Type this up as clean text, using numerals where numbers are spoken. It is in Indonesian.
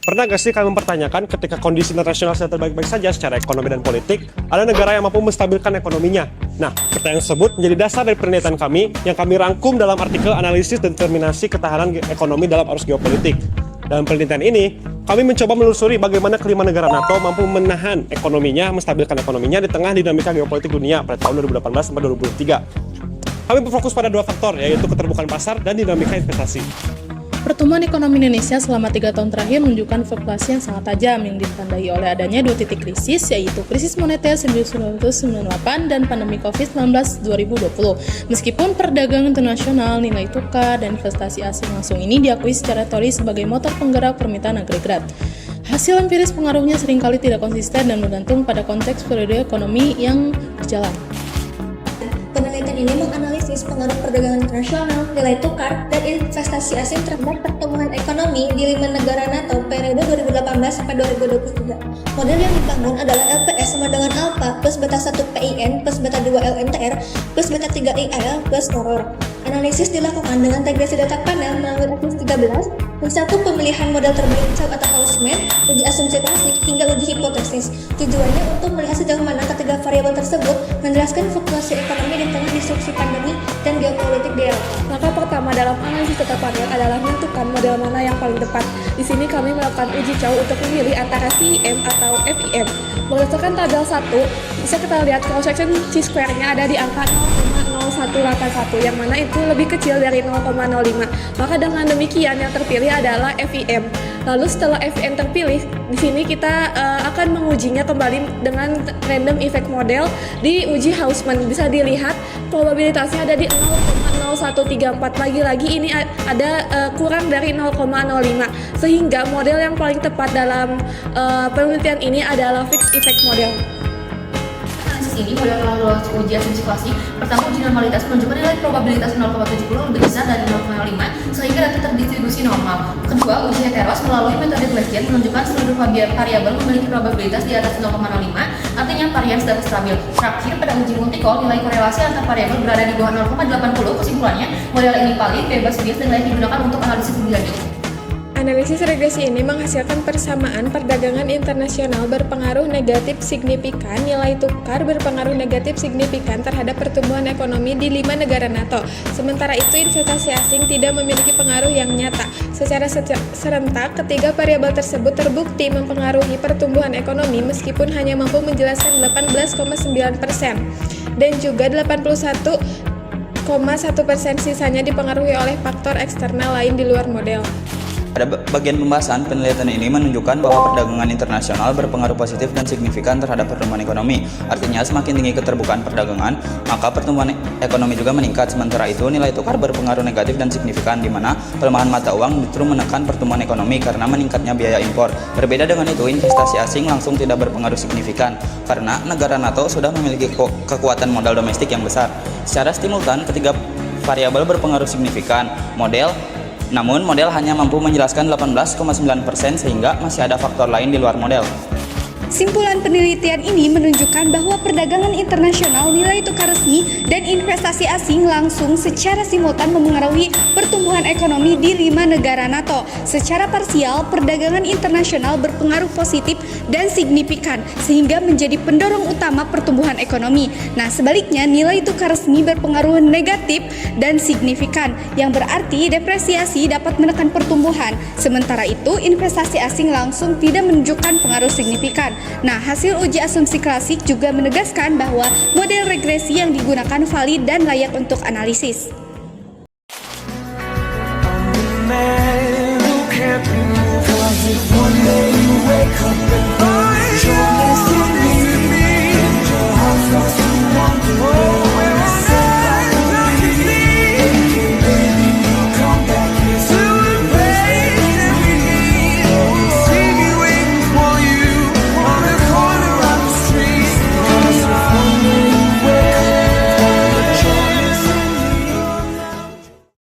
Pernah gak sih kalian mempertanyakan ketika kondisi internasional sedang terbaik-baik saja secara ekonomi dan politik, ada negara yang mampu menstabilkan ekonominya? Nah, pertanyaan tersebut menjadi dasar dari penelitian kami yang kami rangkum dalam artikel analisis dan determinasi ketahanan ekonomi dalam arus geopolitik. Dalam penelitian ini, kami mencoba menelusuri bagaimana kelima negara NATO mampu menahan ekonominya, menstabilkan ekonominya di tengah dinamika geopolitik dunia pada tahun 2018 sampai 2023. Kami berfokus pada dua faktor, yaitu keterbukaan pasar dan dinamika investasi. Pertumbuhan ekonomi Indonesia selama 3 tahun terakhir menunjukkan fluktuasi yang sangat tajam yang ditandai oleh adanya 2 titik krisis, yaitu krisis moneter 1998 dan pandemi COVID-19 2020. Meskipun perdagangan internasional, nilai tukar, dan investasi asing langsung ini diakui secara teori sebagai motor penggerak permintaan agregat. Hasil empiris pengaruhnya seringkali tidak konsisten dan bergantung pada konteks periode ekonomi yang berjalan. Penelitian ini menganalisis pengaruh perdagangan internasional, nilai tukar, dan investasi asing terhadap pertumbuhan ekonomi di 5 negara NATO periode 2018 sampai 2023. Model yang dibangun adalah LPS sama dengan alpha plus beta 1 PIN plus beta 2 LMTR plus beta 3 IAL plus error. Analisis dilakukan dengan integrasi data panel melalui Office 13, satu pemilihan model terbaik atau Houseman, uji asumsi klasik, hingga uji hipotesis. Tujuannya untuk melihat sejauh mana ketiga variabel tersebut menjelaskan fluktuasi ekonomi di tengah disrupsi pandemi dan geopolitik di Eropa. Langkah pertama dalam analisis data panel adalah menentukan model mana yang paling tepat. Di sini kami melakukan uji coba untuk memilih antara CIM atau FIM. Berdasarkan tabel 1, bisa kita lihat cross section C-square-nya ada di angka 0,0181, yang mana itu lebih kecil dari 0,05. Maka dengan demikian yang terpilih adalah FIM. Lalu setelah FIM terpilih, di sini kita akan mengujinya kembali dengan random effect model di uji Houseman. Bisa dilihat probabilitasnya ada di 0,0134. Lagi-lagi ini ada kurang dari 0,05, sehingga model yang paling tepat dalam penelitian ini adalah fixed effect model. Ini model telah lolos uji asumsi klasik. Pertama, uji normalitas menunjukkan nilai probabilitas 0,70 lebih besar dari 0,5 sehingga data terdistribusi normal. Kedua, uji heteros melalui metode Gaussian menunjukkan seluruh variabel memiliki probabilitas di atas 0,05, artinya varians dapat stabil. Terakhir, pada uji multicol, nilai korelasi antar variabel berada di bawah 0,80. Kesimpulannya, model ini valid, bebas bias, dan layak digunakan untuk analisis lebih lanjut. Analisis regresi ini menghasilkan persamaan perdagangan internasional berpengaruh negatif signifikan, nilai tukar berpengaruh negatif signifikan terhadap pertumbuhan ekonomi di 5 negara NATO. Sementara itu, investasi asing tidak memiliki pengaruh yang nyata. Secara serentak, ketiga variabel tersebut terbukti mempengaruhi pertumbuhan ekonomi meskipun hanya mampu menjelaskan 18,9% dan juga 81,1% sisanya dipengaruhi oleh faktor eksternal lain di luar model. Pada bagian pembahasan, penelitian ini menunjukkan bahwa perdagangan internasional berpengaruh positif dan signifikan terhadap pertumbuhan ekonomi. Artinya, semakin tinggi keterbukaan perdagangan, maka pertumbuhan ekonomi juga meningkat. Sementara itu, nilai tukar berpengaruh negatif dan signifikan, di mana pelemahan mata uang justru menekan pertumbuhan ekonomi karena meningkatnya biaya impor. Berbeda dengan itu, investasi asing langsung tidak berpengaruh signifikan, karena negara NATO sudah memiliki kekuatan modal domestik yang besar. Secara simultan, ketiga variabel berpengaruh signifikan. Namun model hanya mampu menjelaskan 18,9% sehingga masih ada faktor lain di luar model. Simpulan penelitian ini menunjukkan bahwa perdagangan internasional, nilai tukar resmi, dan investasi asing langsung secara simultan memengaruhi pertumbuhan ekonomi di 5 negara NATO. Secara parsial, perdagangan internasional berpengaruh positif dan signifikan sehingga menjadi pendorong utama pertumbuhan ekonomi. Nah, sebaliknya nilai tukar resmi berpengaruh negatif dan signifikan, yang berarti depresiasi dapat menekan pertumbuhan. Sementara itu, investasi asing langsung tidak menunjukkan pengaruh signifikan. Nah, hasil uji asumsi klasik juga menegaskan bahwa model regresi yang digunakan valid dan layak untuk analisis. Man who can't be moved, 'cause if one day